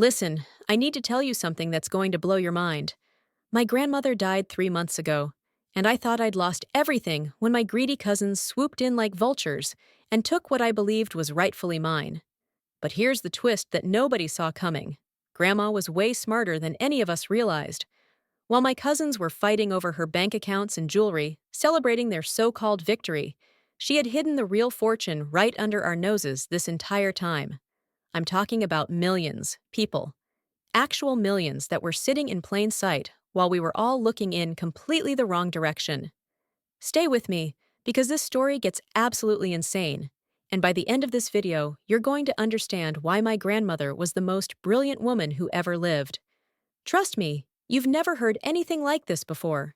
Listen, I need to tell you something that's going to blow your mind. My grandmother died 3 months ago, and I thought I'd lost everything when my greedy cousins swooped in like vultures and took what I believed was rightfully mine. But here's the twist that nobody saw coming. Grandma was way smarter than any of us realized. While my cousins were fighting over her bank accounts and jewelry, celebrating their so-called victory, she had hidden the real fortune right under our noses this entire time. I'm talking about millions, people. Actual millions that were sitting in plain sight while we were all looking in completely the wrong direction. Stay with me, because this story gets absolutely insane. And by the end of this video, you're going to understand why my grandmother was the most brilliant woman who ever lived. Trust me, you've never heard anything like this before.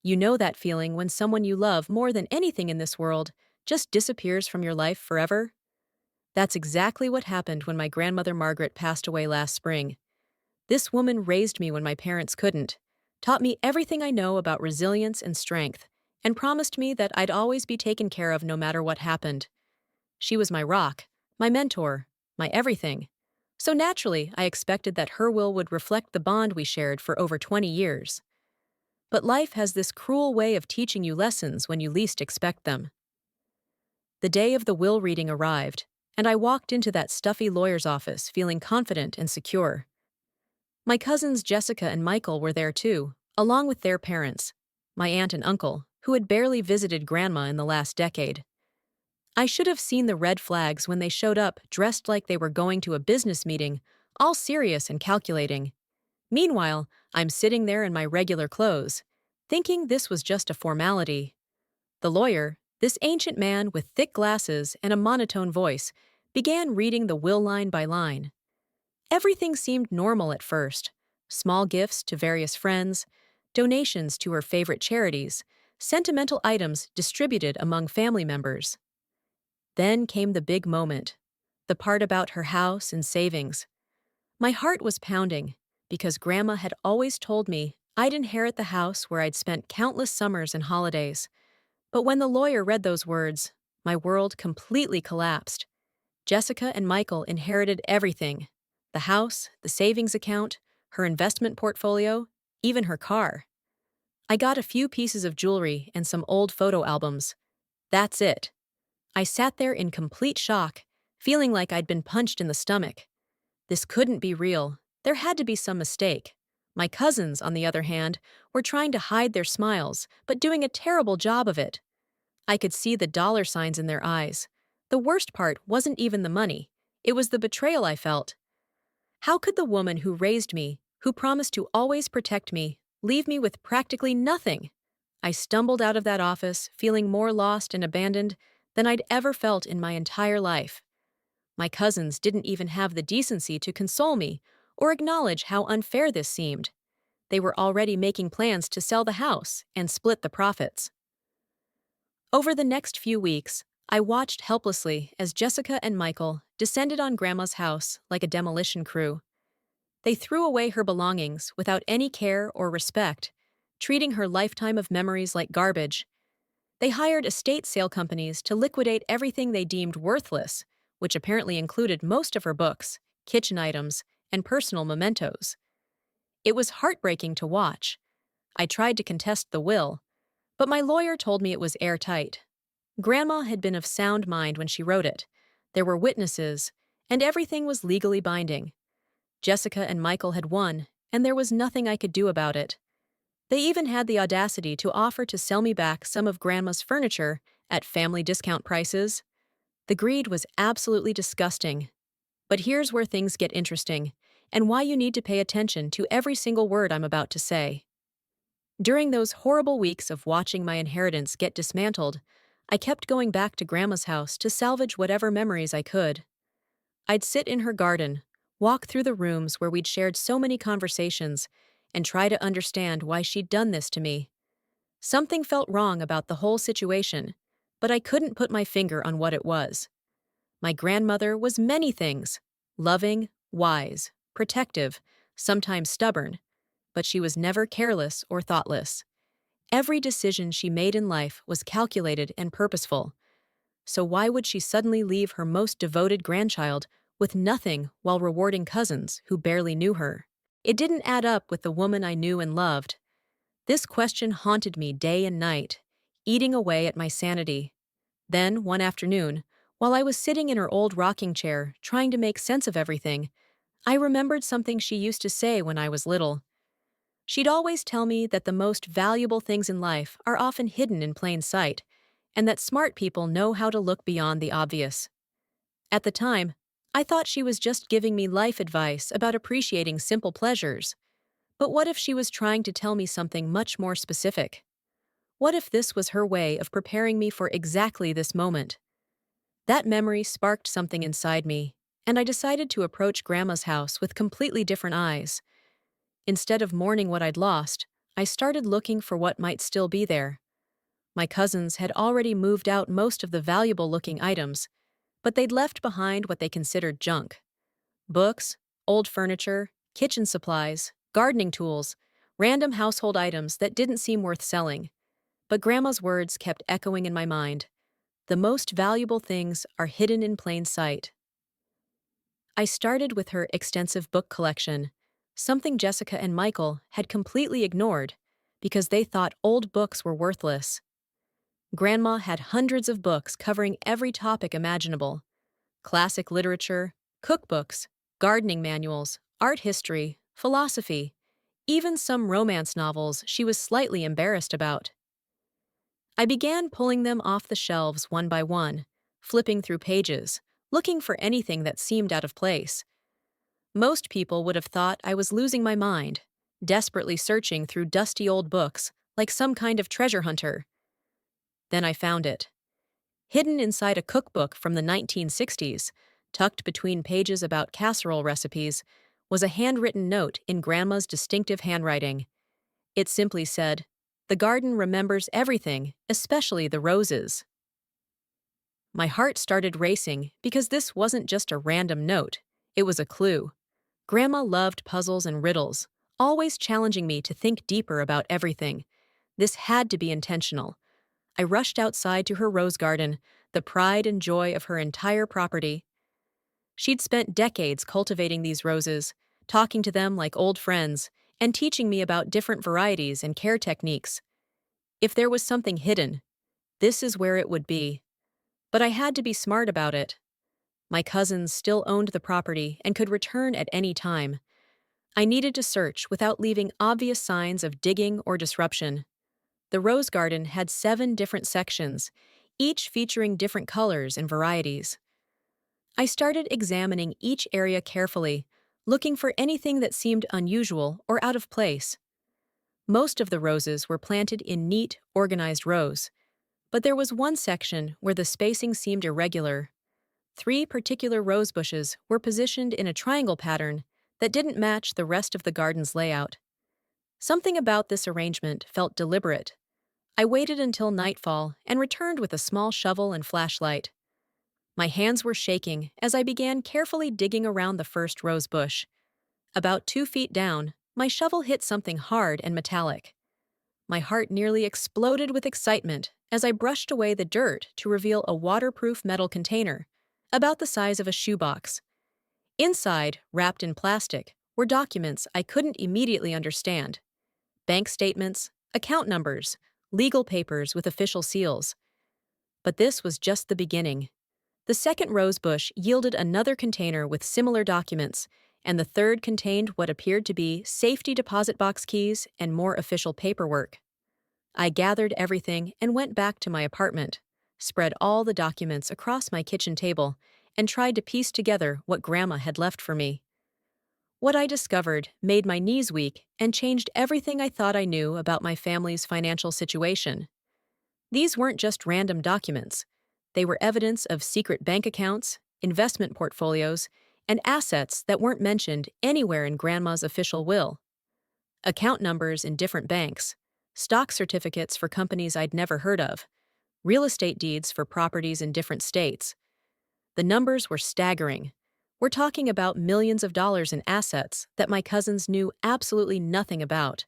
You know that feeling when someone you love more than anything in this world just disappears from your life forever? That's exactly what happened when my grandmother Margaret passed away last spring. This woman raised me when my parents couldn't, taught me everything I know about resilience and strength, and promised me that I'd always be taken care of no matter what happened. She was my rock, my mentor, my everything. So naturally, I expected that her will would reflect the bond we shared for over 20 years. But life has this cruel way of teaching you lessons when you least expect them. The day of the will reading arrived, and I walked into that stuffy lawyer's office feeling confident and secure. My cousins Jessica and Michael were there too, along with their parents, my aunt and uncle, who had barely visited Grandma in the last decade. I should have seen the red flags when they showed up dressed like they were going to a business meeting, all serious and calculating. Meanwhile, I'm sitting there in my regular clothes, thinking this was just a formality. The lawyer, this ancient man with thick glasses and a monotone voice, began reading the will line by line. Everything seemed normal at first. Small gifts to various friends, donations to her favorite charities, sentimental items distributed among family members. Then came the big moment, the part about her house and savings. My heart was pounding, because Grandma had always told me I'd inherit the house where I'd spent countless summers and holidays. But when the lawyer read those words, my world completely collapsed. Jessica and Michael inherited everything: the house, the savings account, her investment portfolio, even her car. I got a few pieces of jewelry and some old photo albums. That's it. I sat there in complete shock, feeling like I'd been punched in the stomach. This couldn't be real. There had to be some mistake. My cousins, on the other hand, were trying to hide their smiles, but doing a terrible job of it. I could see the dollar signs in their eyes. The worst part wasn't even the money. It was the betrayal I felt. How could the woman who raised me, who promised to always protect me, leave me with practically nothing? I stumbled out of that office, feeling more lost and abandoned than I'd ever felt in my entire life. My cousins didn't even have the decency to console me or acknowledge how unfair this seemed. They were already making plans to sell the house and split the profits. Over the next few weeks, I watched helplessly as Jessica and Michael descended on Grandma's house like a demolition crew. They threw away her belongings without any care or respect, treating her lifetime of memories like garbage. They hired estate sale companies to liquidate everything they deemed worthless, which apparently included most of her books, kitchen items, and personal mementos. It was heartbreaking to watch. I tried to contest the will, but my lawyer told me it was airtight. Grandma had been of sound mind when she wrote it. There were witnesses, and everything was legally binding. Jessica and Michael had won, and there was nothing I could do about it. They even had the audacity to offer to sell me back some of Grandma's furniture at family discount prices. The greed was absolutely disgusting. But here's where things get interesting, and why you need to pay attention to every single word I'm about to say. During those horrible weeks of watching my inheritance get dismantled, I kept going back to Grandma's house to salvage whatever memories I could. I'd sit in her garden, walk through the rooms where we'd shared so many conversations, and try to understand why she'd done this to me. Something felt wrong about the whole situation, but I couldn't put my finger on what it was. My grandmother was many things: loving, wise, protective, sometimes stubborn, but she was never careless or thoughtless. Every decision she made in life was calculated and purposeful. So why would she suddenly leave her most devoted grandchild with nothing while rewarding cousins who barely knew her. It didn't add up with the woman I knew and loved. This question haunted me day and night, eating away at my sanity. Then, one afternoon, while I was sitting in her old rocking chair trying to make sense of everything, I remembered something she used to say when I was little. She'd always tell me that the most valuable things in life are often hidden in plain sight, and that smart people know how to look beyond the obvious. At the time, I thought she was just giving me life advice about appreciating simple pleasures. But what if she was trying to tell me something much more specific? What if this was her way of preparing me for exactly this moment? That memory sparked something inside me, and I decided to approach Grandma's house with completely different eyes. Instead of mourning what I'd lost, I started looking for what might still be there. My cousins had already moved out most of the valuable-looking items, but they'd left behind what they considered junk. Books, old furniture, kitchen supplies, gardening tools, random household items that didn't seem worth selling. But Grandma's words kept echoing in my mind. The most valuable things are hidden in plain sight. I started with her extensive book collection, something Jessica and Michael had completely ignored because they thought old books were worthless. Grandma had hundreds of books covering every topic imaginable: classic literature, cookbooks, gardening manuals, art history, philosophy, even some romance novels she was slightly embarrassed about. I began pulling them off the shelves one by one, flipping through pages, looking for anything that seemed out of place. Most people would have thought I was losing my mind, desperately searching through dusty old books like some kind of treasure hunter. Then I found it. Hidden inside a cookbook from the 1960s, tucked between pages about casserole recipes, was a handwritten note in Grandma's distinctive handwriting. It simply said, "The garden remembers everything, especially the roses." My heart started racing because this wasn't just a random note, it was a clue. Grandma loved puzzles and riddles, always challenging me to think deeper about everything. This had to be intentional. I rushed outside to her rose garden, the pride and joy of her entire property. She'd spent decades cultivating these roses, talking to them like old friends, and teaching me about different varieties and care techniques. If there was something hidden, this is where it would be. But I had to be smart about it. My cousins still owned the property and could return at any time. I needed to search without leaving obvious signs of digging or disruption. The rose garden had 7 different sections, each featuring different colors and varieties. I started examining each area carefully, looking for anything that seemed unusual or out of place. Most of the roses were planted in neat, organized rows, but there was one section where the spacing seemed irregular. 3 particular rose bushes were positioned in a triangle pattern that didn't match the rest of the garden's layout. Something about this arrangement felt deliberate. I waited until nightfall and returned with a small shovel and flashlight. My hands were shaking as I began carefully digging around the first rose bush. About 2 feet down, my shovel hit something hard and metallic. My heart nearly exploded with excitement as I brushed away the dirt to reveal a waterproof metal container, about the size of a shoebox. Inside, wrapped in plastic, were documents I couldn't immediately understand: bank statements, account numbers, legal papers with official seals. But this was just the beginning. The second rose bush yielded another container with similar documents, and the third contained what appeared to be safety deposit box keys and more official paperwork. I gathered everything and went back to my apartment, spread all the documents across my kitchen table, and tried to piece together what Grandma had left for me. What I discovered made my knees weak and changed everything I thought I knew about my family's financial situation. These weren't just random documents. They were evidence of secret bank accounts, investment portfolios, and assets that weren't mentioned anywhere in Grandma's official will. Account numbers in different banks, stock certificates for companies I'd never heard of, real estate deeds for properties in different states. The numbers were staggering. We're talking about millions of dollars in assets that my cousins knew absolutely nothing about.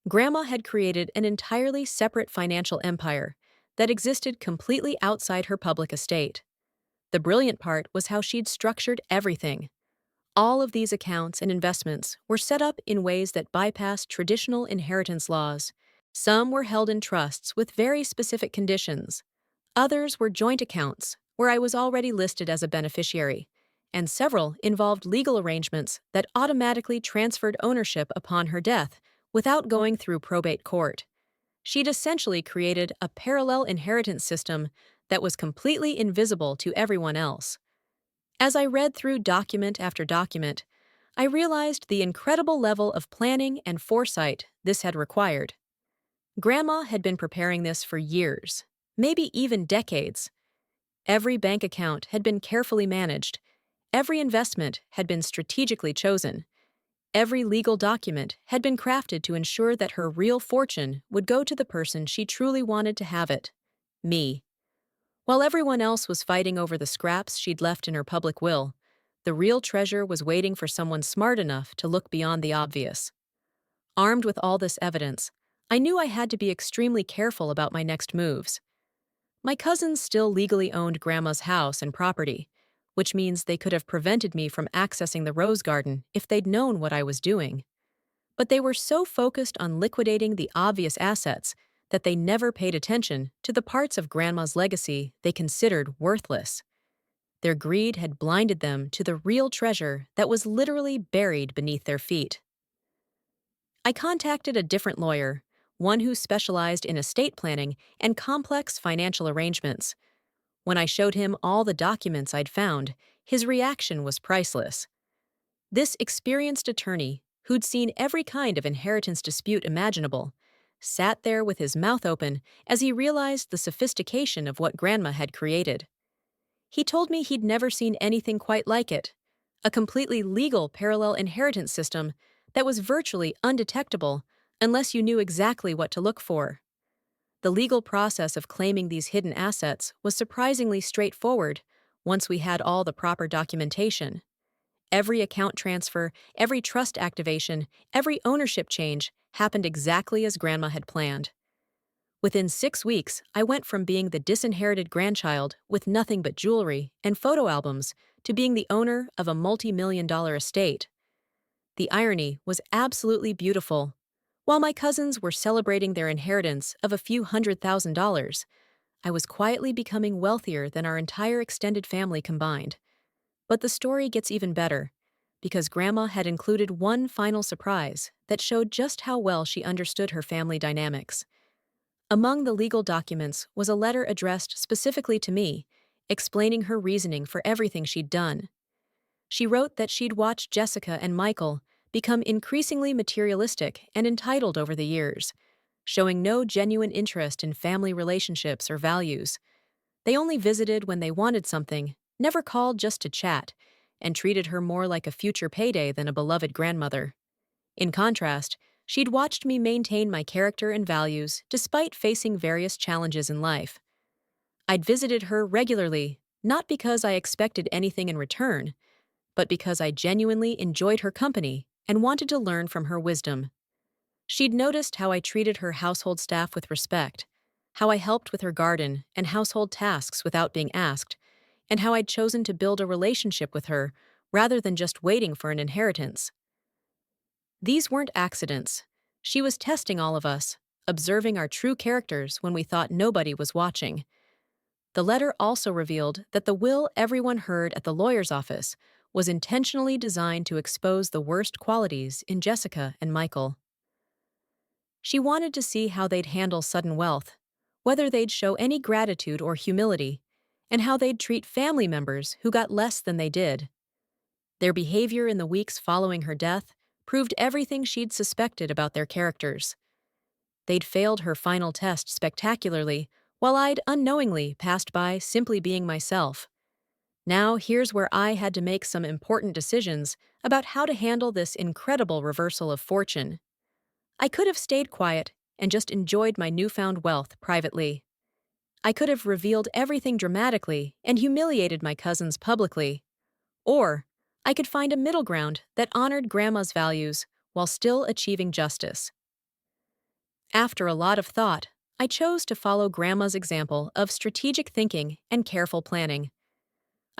Grandma had created an entirely separate financial empire that existed completely outside her public estate. The brilliant part was how she'd structured everything. All of these accounts and investments were set up in ways that bypassed traditional inheritance laws. Some were held in trusts with very specific conditions. Others were joint accounts, where I was already listed as a beneficiary, and several involved legal arrangements that automatically transferred ownership upon her death without going through probate court. She'd essentially created a parallel inheritance system that was completely invisible to everyone else. As I read through document after document, I realized the incredible level of planning and foresight this had required. Grandma had been preparing this for years, maybe even decades. Every bank account had been carefully managed, every investment had been strategically chosen, every legal document had been crafted to ensure that her real fortune would go to the person she truly wanted to have it: me. While everyone else was fighting over the scraps she'd left in her public will, the real treasure was waiting for someone smart enough to look beyond the obvious. Armed with all this evidence, I knew I had to be extremely careful about my next moves. My cousins still legally owned Grandma's house and property, which means they could have prevented me from accessing the rose garden if they'd known what I was doing. But they were so focused on liquidating the obvious assets that they never paid attention to the parts of Grandma's legacy they considered worthless. Their greed had blinded them to the real treasure that was literally buried beneath their feet. I contacted a different lawyer, one who specialized in estate planning and complex financial arrangements. When I showed him all the documents I'd found, his reaction was priceless. This experienced attorney, who'd seen every kind of inheritance dispute imaginable, sat there with his mouth open as he realized the sophistication of what Grandma had created. He told me he'd never seen anything quite like it: a completely legal parallel inheritance system that was virtually undetectable unless you knew exactly what to look for. The legal process of claiming these hidden assets was surprisingly straightforward once we had all the proper documentation. Every account transfer, every trust activation, every ownership change happened exactly as Grandma had planned. Within 6 weeks, I went from being the disinherited grandchild with nothing but jewelry and photo albums to being the owner of a multi-million-dollar estate. The irony was absolutely beautiful. While my cousins were celebrating their inheritance of a few $100,000, I was quietly becoming wealthier than our entire extended family combined. But the story gets even better, because Grandma had included one final surprise that showed just how well she understood her family dynamics. Among the legal documents was a letter addressed specifically to me, explaining her reasoning for everything she'd done. She wrote that she'd watched Jessica and Michael become increasingly materialistic and entitled over the years, showing no genuine interest in family relationships or values. They only visited when they wanted something, never called just to chat, and treated her more like a future payday than a beloved grandmother. In contrast, she'd watched me maintain my character and values despite facing various challenges in life. I'd visited her regularly, not because I expected anything in return, but because I genuinely enjoyed her company and wanted to learn from her wisdom. She'd noticed how I treated her household staff with respect, how I helped with her garden and household tasks without being asked, and how I'd chosen to build a relationship with her rather than just waiting for an inheritance. These weren't accidents. She was testing all of us, observing our true characters when we thought nobody was watching. The letter also revealed that the will everyone heard at the lawyer's office was intentionally designed to expose the worst qualities in Jessica and Michael. She wanted to see how they'd handle sudden wealth, whether they'd show any gratitude or humility, and how they'd treat family members who got less than they did. Their behavior in the weeks following her death proved everything she'd suspected about their characters. They'd failed her final test spectacularly, while I'd unknowingly passed by simply being myself. Now here's where I had to make some important decisions about how to handle this incredible reversal of fortune. I could have stayed quiet and just enjoyed my newfound wealth privately. I could have revealed everything dramatically and humiliated my cousins publicly. Or I could find a middle ground that honored Grandma's values while still achieving justice. After a lot of thought, I chose to follow Grandma's example of strategic thinking and careful planning.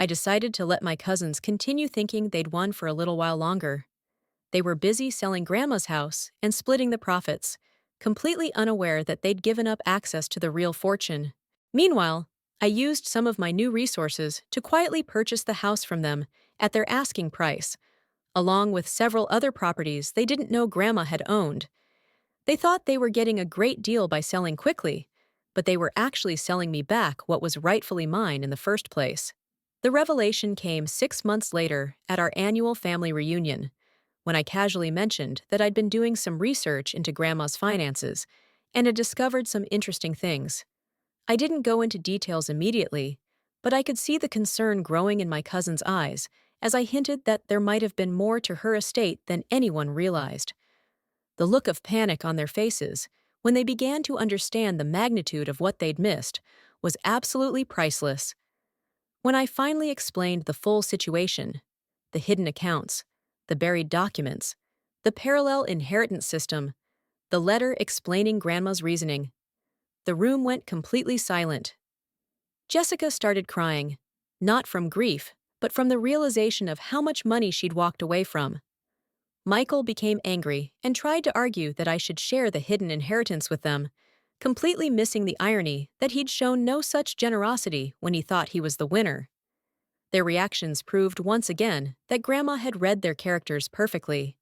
I decided to let my cousins continue thinking they'd won for a little while longer. They were busy selling Grandma's house and splitting the profits, completely unaware that they'd given up access to the real fortune. Meanwhile, I used some of my new resources to quietly purchase the house from them at their asking price, along with several other properties they didn't know Grandma had owned. They thought they were getting a great deal by selling quickly, but they were actually selling me back what was rightfully mine in the first place. The revelation came 6 months later at our annual family reunion, when I casually mentioned that I'd been doing some research into Grandma's finances and had discovered some interesting things. I didn't go into details immediately, but I could see the concern growing in my cousin's eyes as I hinted that there might have been more to her estate than anyone realized. The look of panic on their faces, when they began to understand the magnitude of what they'd missed, was absolutely priceless. When I finally explained the full situation, the hidden accounts, the buried documents, the parallel inheritance system, the letter explaining Grandma's reasoning, the room went completely silent. Jessica started crying, not from grief, but from the realization of how much money she'd walked away from. Michael became angry and tried to argue that I should share the hidden inheritance with them, completely missing the irony that he'd shown no such generosity when he thought he was the winner. Their reactions proved once again that Grandma had read their characters perfectly.